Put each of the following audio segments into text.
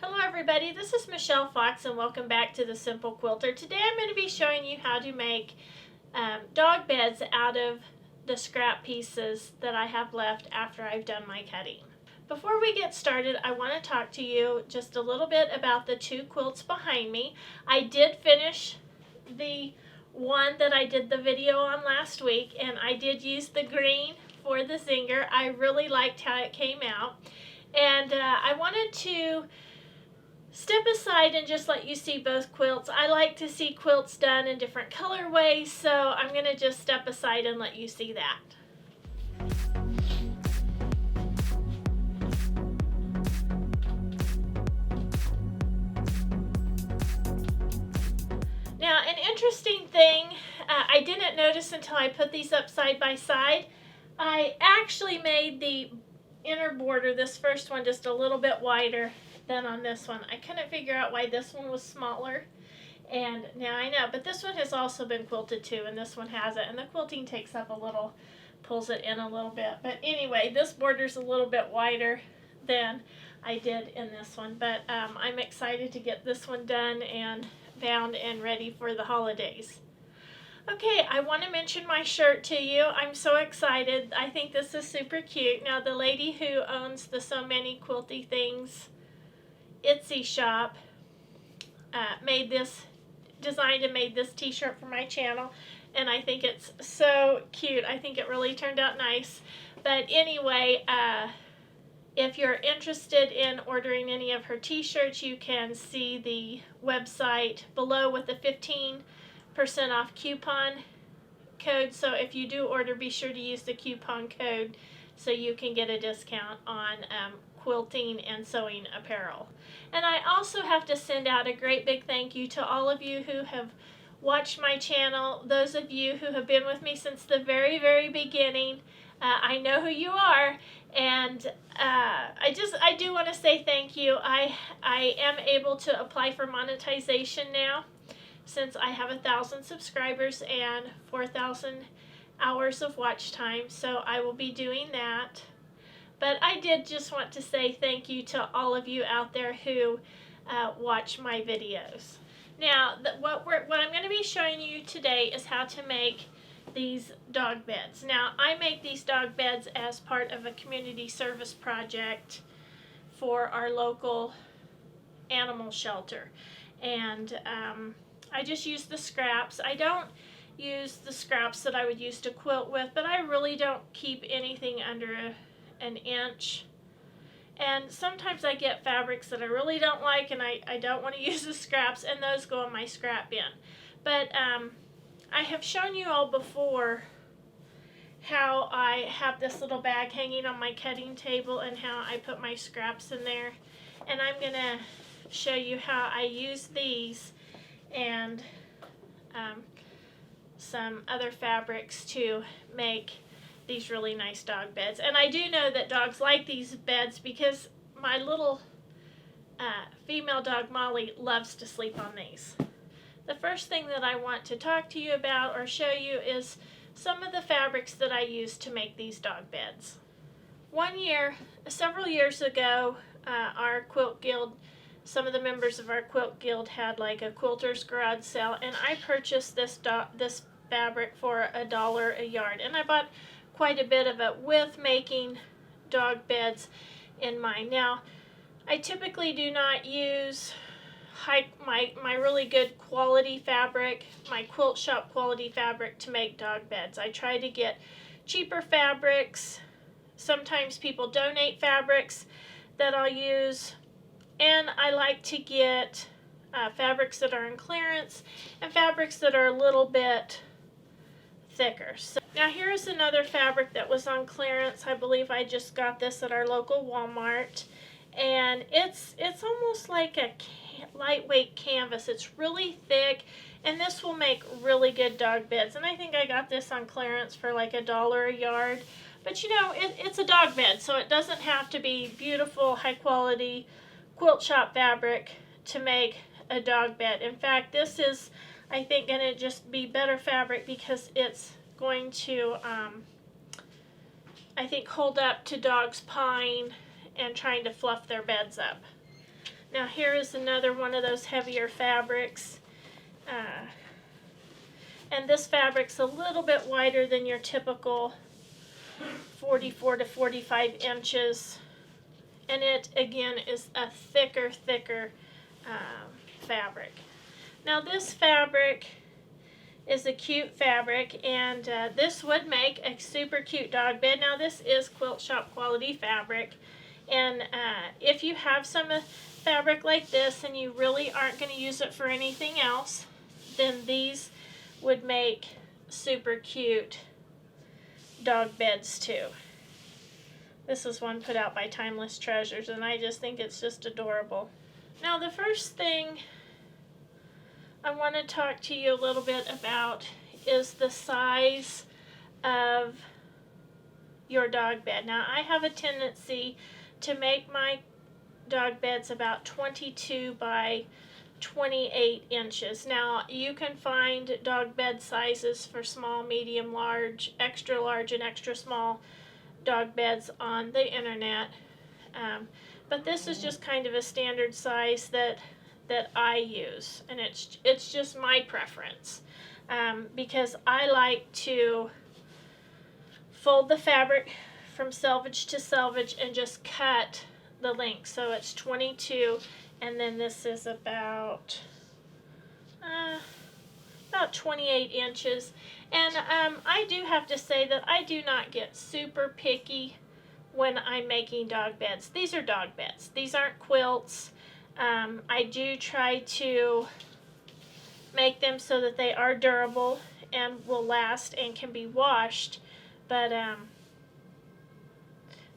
Hello everybody, this is Michelle Fox and welcome back to The Simple Quilter. Today I'm going to be showing you how to make dog beds out of the scrap pieces that I have left after I've done my cutting. Before we get started, I want to talk to you just a little bit about the two quilts behind me. I did finish the one that I did the video on last week, and I did use the green for the zinger. I really liked how it came out, and I wanted to step aside and just let you see both quilts. I like to see quilts done in different colorways, so I'm going to just step aside and let you see that. Now, an interesting thing I didn't notice until I put these up side by side. I actually made the inner border, this first one, just a little bit wider than on this one. I couldn't figure out why this one was smaller, and now I know. But this one has also been quilted too, and this one hasn't. And the quilting takes up a little, pulls it in a little bit. But anyway, this border's a little bit wider than I did in this one. But I'm excited to get this one done and bound and ready for the holidays. Okay, I want to mention my shirt to you. I'm so excited. I think this is super cute. Now, the lady who owns the So Many Quilty Things Etsy shop designed and made this t-shirt for my channel, and I think it's so cute. I think it really turned out nice. But anyway, if you're interested in ordering any of her t-shirts, you can see the website below with the 15% off coupon code. So if you do order, be sure to use the coupon code so you can get a discount on quilting and sewing apparel. And I also have to send out a great big thank you to all of you who have watched my channel, those of you who have been with me since the very beginning. I know who you are, and I do want to say thank you. I am able to apply for monetization now since I have 1,000 subscribers and 4,000 hours of watch time, so I will be doing that. But I did just want to say thank you to all of you out there who watch my videos. Now, what I'm going to be showing you today is how to make these dog beds. Now, I make these dog beds as part of a community service project for our local animal shelter. And I just use the scraps. I don't use the scraps that I would use to quilt with, but I really don't keep anything under an inch. And sometimes I get fabrics that I really don't like, and I don't want to use the scraps, and those go in my scrap bin. But I have shown you all before how I have this little bag hanging on my cutting table and how I put my scraps in there. And I'm going to show you how I use these and some other fabrics to make these really nice dog beds. And I do know that dogs like these beds because my little female dog Molly loves to sleep on these. The first thing that I want to talk to you about or show you is some of the fabrics that I use to make these dog beds. Several years ago, our quilt guild, some of the members of our quilt guild had like a quilter's garage sale, and I purchased this fabric for $1 a yard, and I bought quite a bit of it with making dog beds in mind. Now, I typically do not use my really good quality fabric, my quilt shop quality fabric to make dog beds. I try to get cheaper fabrics. Sometimes people donate fabrics that I'll use, and I like to get fabrics that are in clearance and fabrics that are a little bit thicker. So now here's another fabric that was on clearance. I believe I just got this at our local Walmart, and it's almost like a lightweight canvas. It's really thick, and this will make really good dog beds. And I think I got this on clearance for like $1 a yard. But you know, it's a dog bed, so it doesn't have to be beautiful, high quality quilt shop fabric to make a dog bed. In fact, this is, I think, going to just be better fabric because it's going to, I think, hold up to dogs pawing and trying to fluff their beds up. Now here is another one of those heavier fabrics. And this fabric's a little bit wider than your typical 44 to 45 inches. And it, again, is a thicker fabric. Now this fabric is a cute fabric, and this would make a super cute dog bed. Now this is quilt shop quality fabric, and if you have some fabric like this and you really aren't going to use it for anything else, then these would make super cute dog beds too. This is one put out by Timeless Treasures, and I just think it's just adorable. Now the first thing I want to talk to you a little bit about is the size of your dog bed. Now I have a tendency to make my dog beds about 22 by 28 inches. Now you can find dog bed sizes for small, medium, large, extra and extra small dog beds on the internet, but this is just kind of a standard size that I use, and it's just my preference, because I like to fold the fabric from selvage to selvage and just cut the length. So it's 22, and then this is about 28 inches. And I do have to say that I do not get super picky when I'm making dog beds. These are dog beds. These aren't quilts. I do try to make them so that they are durable and will last and can be washed, but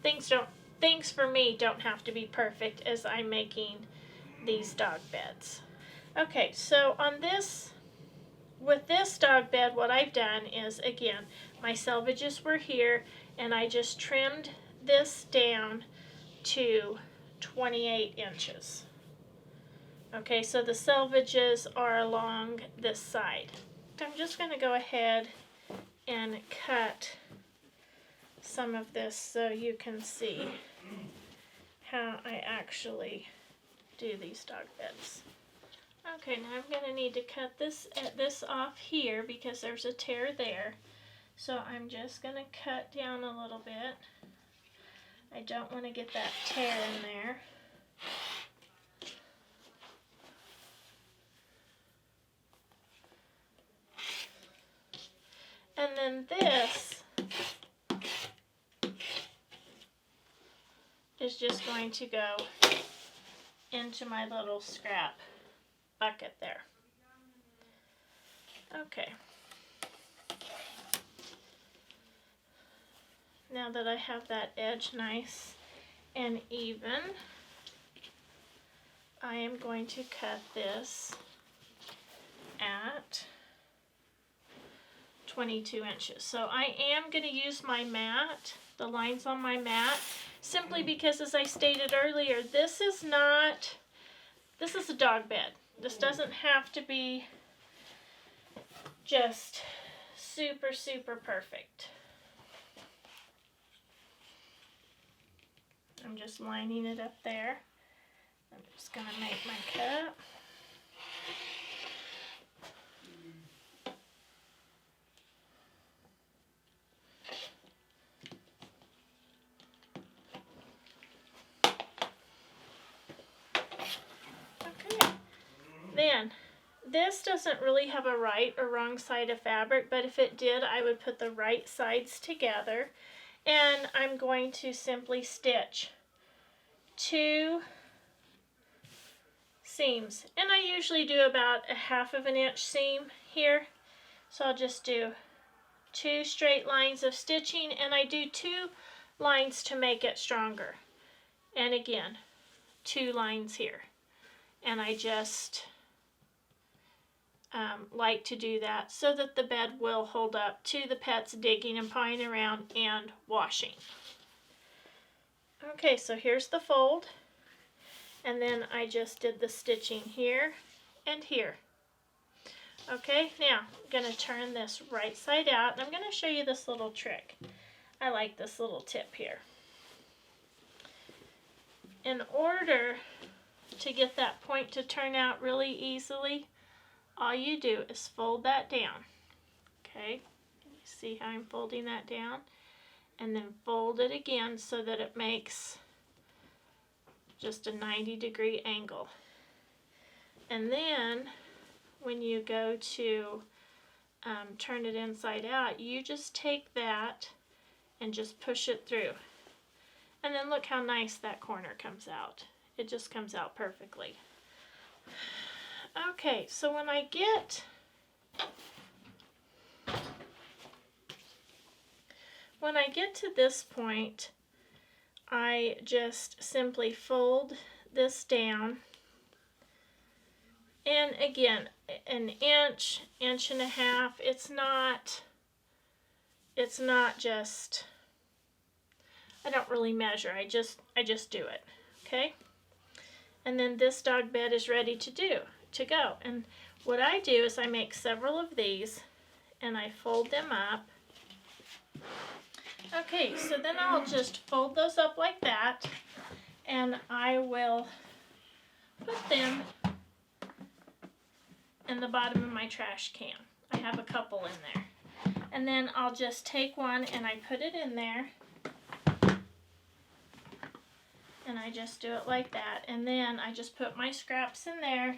things for me don't have to be perfect as I'm making these dog beds. Okay, so with this dog bed, what I've done is, again, my selvages were here, and I just trimmed this down to 28 inches. Okay, so the selvages are along this side. I'm just going to go ahead and cut some of this so you can see how I actually do these dog beds. Okay, now I'm going to need to cut this off here because there's a tear there. So I'm just going to cut down a little bit. I don't want to get that tear in there. And then this is just going to go into my little scrap bucket there. Okay. Now that I have that edge nice and even, I am going to cut this at 22 inches. So I am going to use my mat, the lines on my mat, simply because, as I stated earlier, this is a dog bed. This doesn't have to be just super perfect. I'm just lining it up there. I'm just going to make my cut. Then, this doesn't really have a right or wrong side of fabric, but if it did, I would put the right sides together, and I'm going to simply stitch 2 seams. And I usually do about a 1/2 inch seam here, so I'll just do 2 straight lines of stitching, and I do 2 lines to make it stronger. And again, 2 lines here. And I just like to do that so that the bed will hold up to the pets digging and pawing around and washing. Okay, so here's the fold, and then I just did the stitching here and here. Okay, now I'm going to turn this right side out, and I'm going to show you this little trick. I like this little tip here. In order to get that point to turn out really easily, all you do is fold that down. Okay, you see how I'm folding that down? And then fold it again so that it makes just a 90-degree angle. And then when you go to turn it inside out, you just take that and just push it through. And then look how nice that corner comes out. It just comes out perfectly. Okay, so when I get to this point, I just simply fold this down. And again, an inch, inch and a half. It's not just, I don't really measure. I just do it. Okay? And then this dog bed is ready to go. And what I do is I make several of these and I fold them up. Okay, so then I'll just fold those up like that, and I will put them in the bottom of my trash can. I have a couple in there. And then I'll just take one and I put it in there. And I just do it like that. And then I just put my scraps in there.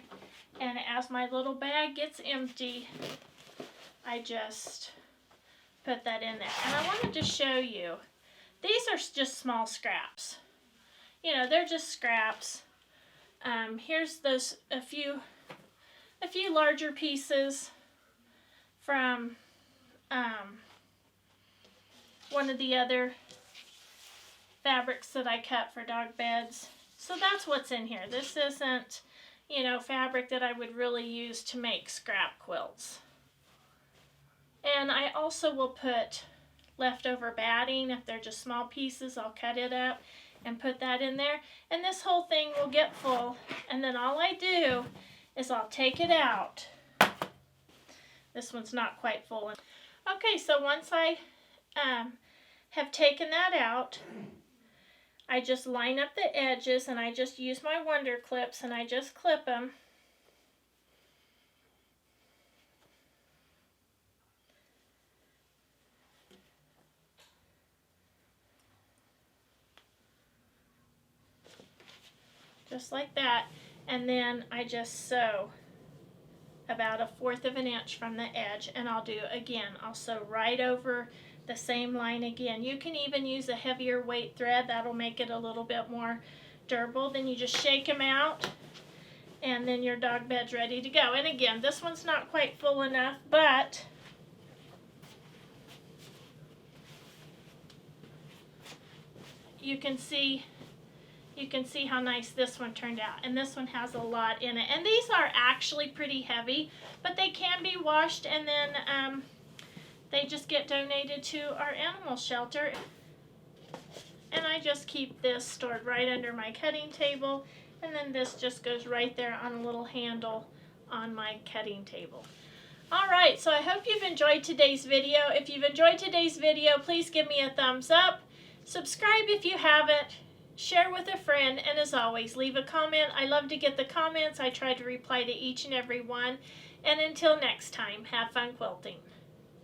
And as my little bag gets empty, I just put that in there. And I wanted to show you, these are just small scraps. You know, they're just scraps. Here's a few larger pieces from one of the other fabrics that I cut for dog beds. So that's what's in here. This isn't, you know, fabric that I would really use to make scrap quilts. And I also will put leftover batting. If they're just small pieces, I'll cut it up and put that in there. And this whole thing will get full. And then all I do is I'll take it out. This one's not quite full. Okay, so once I have taken that out, I just line up the edges and I just use my Wonder Clips and I just clip them. Just like that, and then I just sew about 1/4 of an inch from the edge, and I'll do again, I'll sew right over the same line again. You can even use a heavier weight thread, that'll make it a little bit more durable. Then you just shake them out and then your dog bed's ready to go. And again, this one's not quite full enough, but you can see how nice this one turned out. And this one has a lot in it. And these are actually pretty heavy, but they can be washed and then they just get donated to our animal shelter. And I just keep this stored right under my cutting table. And then this just goes right there on a little handle on my cutting table. Alright, so I hope you've enjoyed today's video. If you've enjoyed today's video, please give me a thumbs up. Subscribe if you haven't. Share with a friend, and as always, leave a comment. I love to get the comments. I try to reply to each and every one. And until next time, have fun quilting.